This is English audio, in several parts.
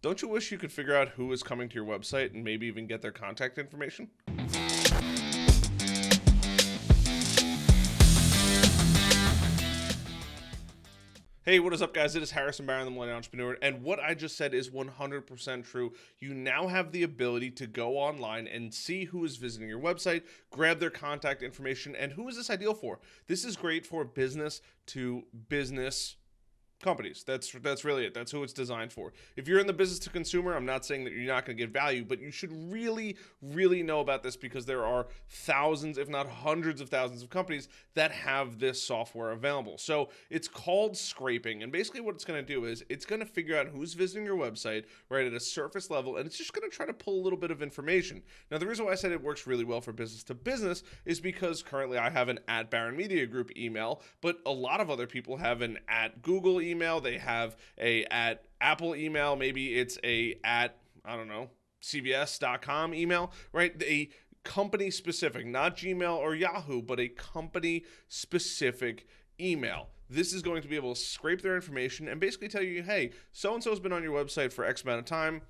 Don't you wish you could figure out who is coming to your website and maybe even get their contact information? Hey, what is up, guys? It is Harrison Barron, the Millennial Entrepreneur, and what I just said is 100% true. You now have the ability to go online and see who is visiting your website, grab their contact information, and who is this ideal for? This is great for business to business companies. That's really it. That's who it's designed for. If you're in the business to consumer, I'm not saying that you're not going to get value, but you should really know about this because there are thousands, if not hundreds of thousands of companies that have this software available. So it's called scraping, and basically what it's going to do is it's going to figure out who's visiting your website right at a surface level, and it's just going to try to pull a little bit of information. Now, the reason why I said it works really well for business to business is because currently I have an @Barron Media Group email, but a lot of other people have an @Google email. They have a @Apple email. Maybe it's a I don't know, CBS.com email, right? A company specific, not Gmail or Yahoo, but a company specific email. This is going to be able to scrape their information and basically tell you, hey, so-and-so has been on your website for X amount of time.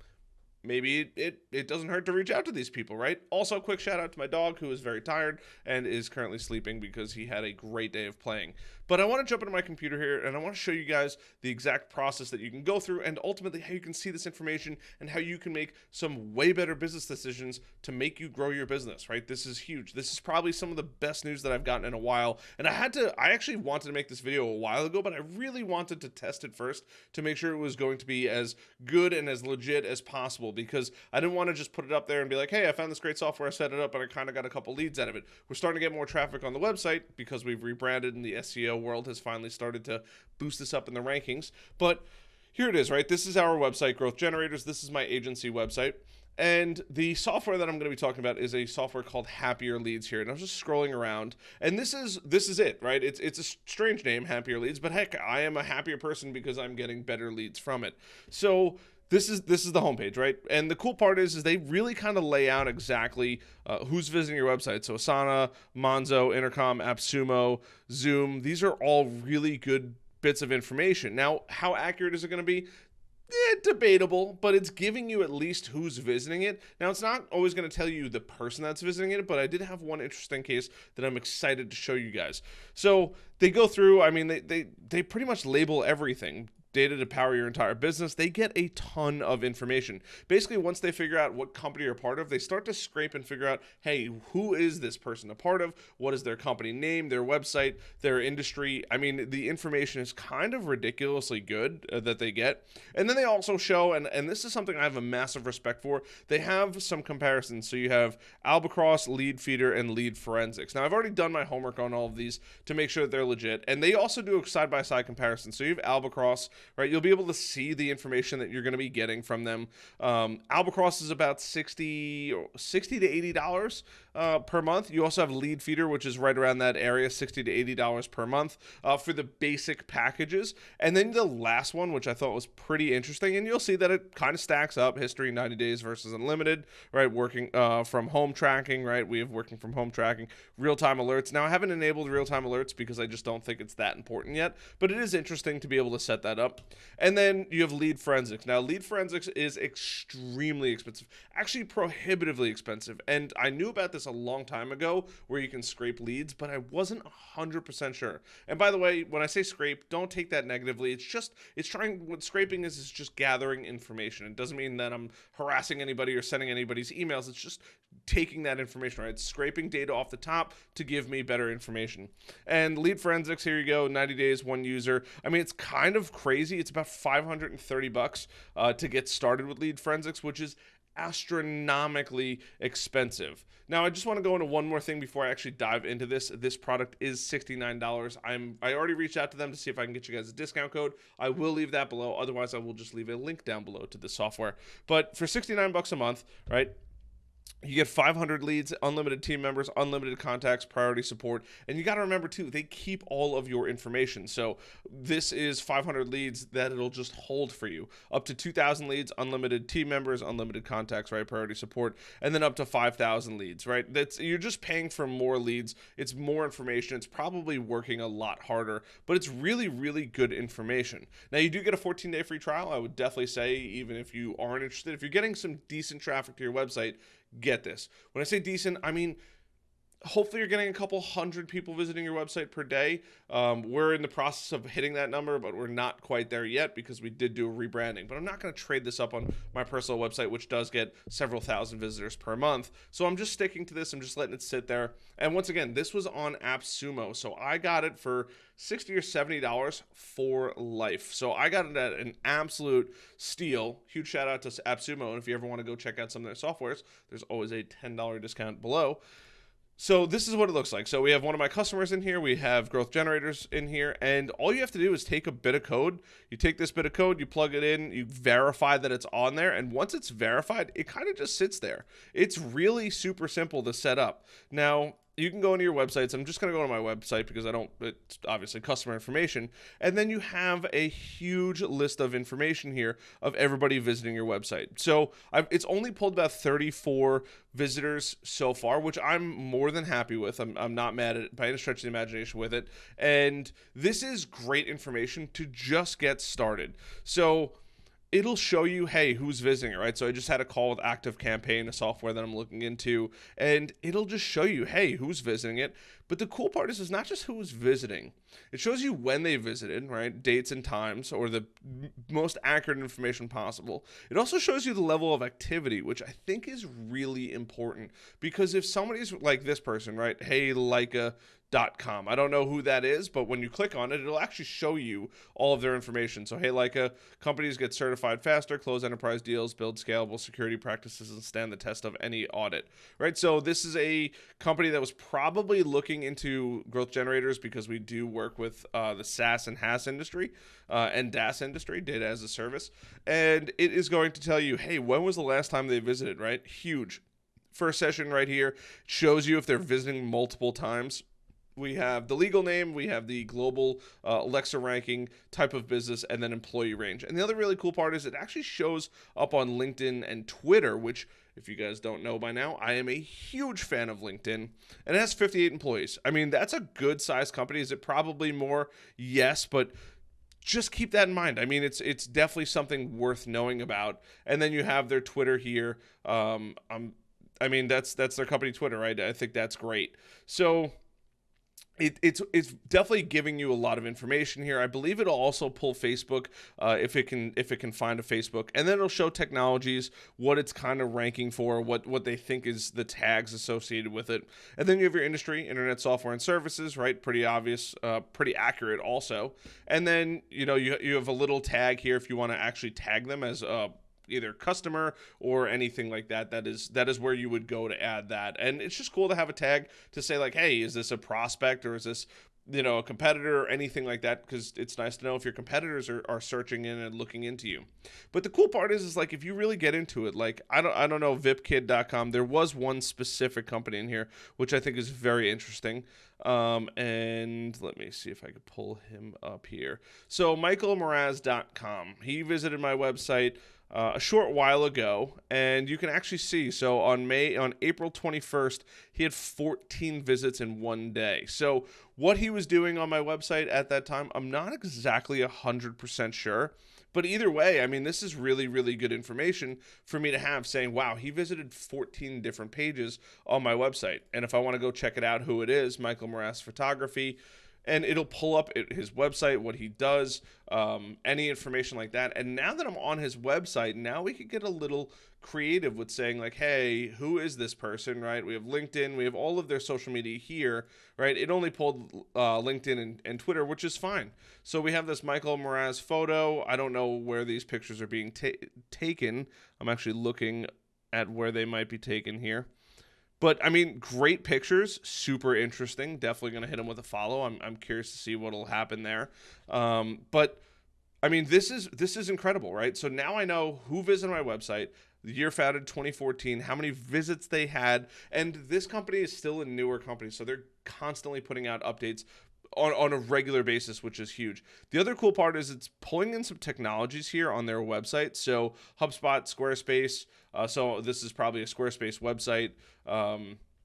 Maybe it doesn't hurt to reach out to these people, right? Also, quick shout out to my dog who is very tired and is currently sleeping because he had a great day of playing. But I want to jump into my computer here and I want to show you guys the exact process that you can go through and ultimately how you can see this information and how you can make some way better business decisions to make you grow your business, right? This is huge. This is probably some of the best news that I've gotten in a while. And I actually wanted to make this video a while ago, but I really wanted to test it first to make sure it was going to be as good and as legit as possible, because I didn't want to just put it up there and be like, hey, I found this great software, I set it up, and I kind of got a couple leads out of it. We're starting to get more traffic on the website because we've rebranded and the SEO world has finally started to boost this up in the rankings. But here it is, right? This is our website, Growth Generators. This is my agency website. And the software that I'm going to be talking about is a software called Happier Leads here. And I was just scrolling around, and this is it, right? It's a strange name, Happier Leads, but heck, I am a happier person because I'm getting better leads from it. So this is the homepage, right? And the cool part is they really kind of lay out exactly who's visiting your website. So Asana, Monzo, Intercom, AppSumo, Zoom, these are all really good bits of information. Now, how accurate is it going to be? Debatable, but it's giving you at least who's visiting it. Now, it's not always going to tell you the person that's visiting it, but I did have one interesting case that I'm excited to show you guys. So they go through, I mean, they pretty much label everything. Data to power your entire business. They get a ton of information. Basically, once they figure out what company you're a part of, they start to scrape and figure out, hey, who is this person a part of? What is their company name, their website, their industry? I mean, the information is kind of ridiculously good that they get. And then they also show, and this is something I have a massive respect for, they have some comparisons. So you have Albatross, Lead Feeder, and Lead Forensics. Now, I've already done my homework on all of these to make sure that they're legit. And they also do a side-by-side comparison. So you have Albatross, right? You'll be able to see the information that you're going to be getting from them. Albatross is about $60 to $80 per month. You also have Lead Feeder, which is right around that area, $60 to $80 per month for the basic packages. And then the last one, which I thought was pretty interesting, and you'll see that it kind of stacks up, history 90 days versus unlimited, right? Working from home tracking, right? We have working from home tracking, real-time alerts. Now, I haven't enabled real-time alerts because I just don't think it's that important yet, but it is interesting to be able to set that up. And then you have Lead Forensics. Now, Lead Forensics is extremely expensive, actually prohibitively expensive. And I knew about this a long time ago where you can scrape leads, but I wasn't 100% sure. And by the way, when I say scrape, don't take that negatively. What scraping is just gathering information. It doesn't mean that I'm harassing anybody or sending anybody's emails. It's just taking that information, right? It's scraping data off the top to give me better information. And Lead Forensics, here you go, 90 days, one user. I mean, it's kind of crazy. It's about $530 to get started with Lead Forensics, which is astronomically expensive. Now, I just want to go into one more thing before I actually dive into this. This product is $69. I already reached out to them to see if I can get you guys a discount code. I will leave that below. Otherwise, I will just leave a link down below to the software. But for $69 a month, right? You get 500 leads, unlimited team members, unlimited contacts, priority support. And you got to remember, too, they keep all of your information. So this is 500 leads that it'll just hold for you. Up to 2,000 leads, unlimited team members, unlimited contacts, right? Priority support. And then up to 5,000 leads, right? You're just paying for more leads. It's more information. It's probably working a lot harder, but it's really, really good information. Now, you do get a 14-day free trial. I would definitely say, even if you aren't interested, if you're getting some decent traffic to your website, get this. When I say decent, I mean hopefully you're getting a couple hundred people visiting your website per day. We're in the process of hitting that number, but we're not quite there yet because we did do a rebranding. But I'm not going to trade this up on my personal website, which does get several thousand visitors per month. So I'm just sticking to this. I'm just letting it sit there. And once again, this was on AppSumo. So I got it for $60 or $70 for life. So I got it at an absolute steal. Huge shout out to AppSumo. And if you ever want to go check out some of their softwares, there's always a $10 discount below. So this is what it looks like. So we have one of my customers in here. We have growth generators in here. And all you have to do is take a bit of code. You take this bit of code, you plug it in, you verify that it's on there. And once it's verified, it kind of just sits there. It's really super simple to set up. Now, you can go into your websites. I'm just going to go to my website because it's obviously customer information. And then you have a huge list of information here of everybody visiting your website. So it's only pulled about 34 visitors so far, which I'm more than happy with. I'm not mad at it by any stretch of the imagination with it. And this is great information to just get started. So it'll show you, hey, who's visiting it, right? So I just had a call with Active Campaign, a software that I'm looking into, and it'll just show you, hey, who's visiting it. But the cool part is it's not just who's visiting. It shows you when they visited, right? Dates and times, or the most accurate information possible. It also shows you the level of activity, which I think is really important, because if somebody's like this person, right? Hey, Leica.com. I don't know who that is, but when you click on it, it'll actually show you all of their information. So, hey, Leica, companies get certified faster, close enterprise deals, build scalable security practices, and stand the test of any audit, right? So this is a company that was probably looking into growth generators because we do work with the SaaS and HaaS industry and DaaS industry, data as a service. And it is going to tell you, hey, when was the last time they visited, right? Huge. First session right here shows you if they're visiting multiple times. We have the legal name, we have the global Alexa ranking, type of business, and then employee range. And the other really cool part is it actually shows up on LinkedIn and Twitter, which, if you guys don't know by now, I am a huge fan of LinkedIn. And it has 58 employees. I mean, that's a good sized company. Is it probably more? Yes, but just keep that in mind. I mean, it's definitely something worth knowing about. And then you have their Twitter here. I mean, that's their company Twitter, right? I think that's great. So it's definitely giving you a lot of information here. I believe it'll also pull Facebook if it can find a Facebook, and then it'll show technologies, what it's kind of ranking for, what they think is the tags associated with it, and then you have your industry, internet software and services, right? Pretty obvious, pretty accurate also, and then you have a little tag here if you want to actually tag them as either customer or anything like that. That is where you would go to add that. And it's just cool to have a tag to say like, hey, is this a prospect or is this a competitor or anything like that, because it's nice to know if your competitors are searching in and looking into you. But the cool part is like if you really get into it, like I don't know VipKid.com. There was one specific company in here which I think is very interesting. And let me see if I could pull him up here. So MichaelMraz.com. He visited my website a short while ago, and you can actually see, so on April 21st, he had 14 visits in one day. So what he was doing on my website at that time, I'm not exactly 100% sure, but either way, I mean, this is really, really good information for me to have, saying, wow, he visited 14 different pages on my website. And if I want to go check it out, who it is, Michael Morass Photography, and it'll pull up his website, what he does, any information like that. And now that I'm on his website, now we could get a little creative with saying like, hey, who is this person, right? We have LinkedIn, we have all of their social media here, right? It only pulled LinkedIn and Twitter, which is fine. So we have this Michael Moraz photo. I don't know where these pictures are being taken. I'm actually looking at where they might be taken here. But, I mean, great pictures, super interesting. Definitely going to hit him with a follow. I'm curious to see what will happen there. But, I mean, this is incredible, right? So now I know who visited my website. the year founded 2014, how many visits they had, and this company is still a newer company, so they're constantly putting out updates on a regular basis, which is huge. The other cool part is it's pulling in some technologies here on their website. So HubSpot, Squarespace. So this is probably a Squarespace website.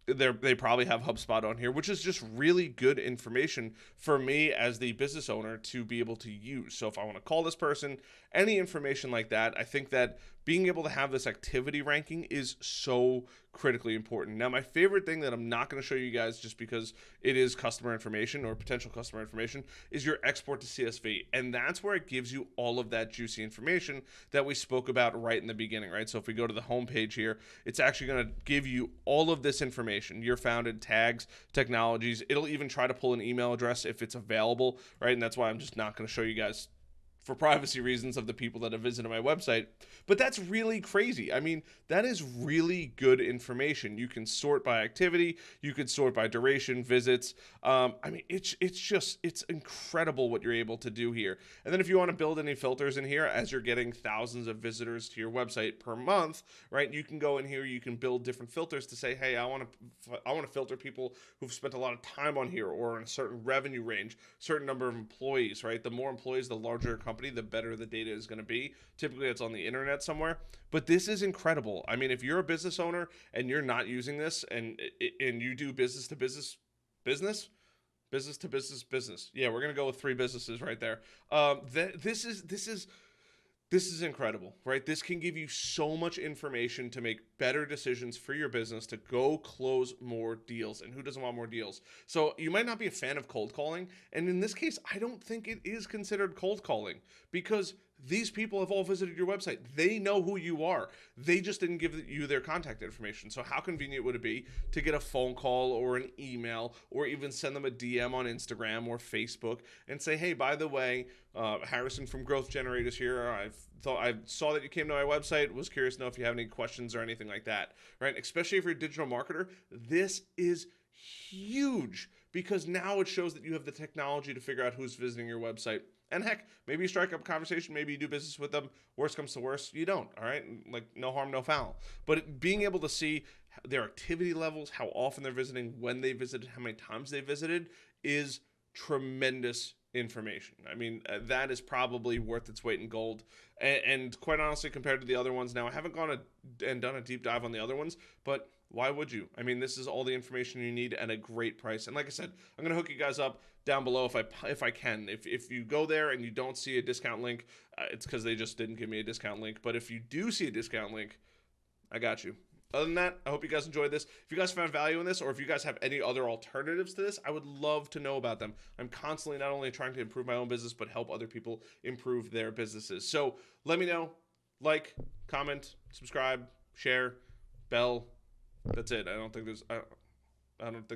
They probably have HubSpot on here, which is just really good information for me as the business owner to be able to use. So if I want to call this person, any information like that, I think that being able to have this activity ranking is so critically important. Now, my favorite thing that I'm not going to show you guys just because it is customer information or potential customer information is your export to CSV. And that's where it gives you all of that juicy information that we spoke about right in the beginning, right? So if we go to the home page here, it's actually going to give you all of this information, year founded, tags, technologies. It'll even try to pull an email address if it's available, right? And that's why I'm just not going to show you guys for privacy reasons of the people that have visited my website. But that's really crazy. I mean, that is really good information. You can sort by activity. You can sort by duration, visits. I mean, it's incredible what you're able to do here. And then if you want to build any filters in here, as you're getting thousands of visitors to your website per month, right, you can go in here, you can build different filters to say, hey, I want to filter people who've spent a lot of time on here or in a certain revenue range, certain number of employees, right? The more employees, the larger company, the better the data is going to be. Typically, it's on the internet somewhere. But this is incredible. I mean, if you're a business owner and you're not using this and you do business to business. Yeah, we're going to go with 3 businesses right there. This is incredible, right? This can give you so much information to make better decisions for your business to go close more deals. And who doesn't want more deals? So you might not be a fan of cold calling. And in this case, I don't think it is considered cold calling because these people have all visited your website. They know who you are. They just didn't give you their contact information. So how convenient would it be to get a phone call or an email or even send them a DM on Instagram or Facebook and say, hey, by the way, Harrison from Growth Generators here. I saw that you came to my website. Was curious to know if you have any questions or anything like that, right? Especially if you're a digital marketer, this is huge because now it shows that you have the technology to figure out who's visiting your website. And heck, maybe you strike up a conversation, maybe you do business with them. Worst comes to worst, you don't, all right? Like, no harm, no foul. But being able to see their activity levels, how often they're visiting, when they visited, how many times they visited, is tremendous information. I mean, that is probably worth its weight in gold. And quite honestly, compared to the other ones, now I haven't gone and done a deep dive on the other ones, but why would you? I mean, this is all the information you need at a great price. And like I said, I'm going to hook you guys up down below if I can. If you go there and you don't see a discount link, it's because they just didn't give me a discount link. But if you do see a discount link, I got you. Other than that, I hope you guys enjoyed this. If you guys found value in this, or if you guys have any other alternatives to this, I would love to know about them. I'm constantly not only trying to improve my own business, but help other people improve their businesses. So let me know. Like, comment, subscribe, share, bell. That's it. I don't think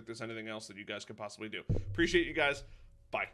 there's anything else that you guys could possibly do. Appreciate you guys. Bye.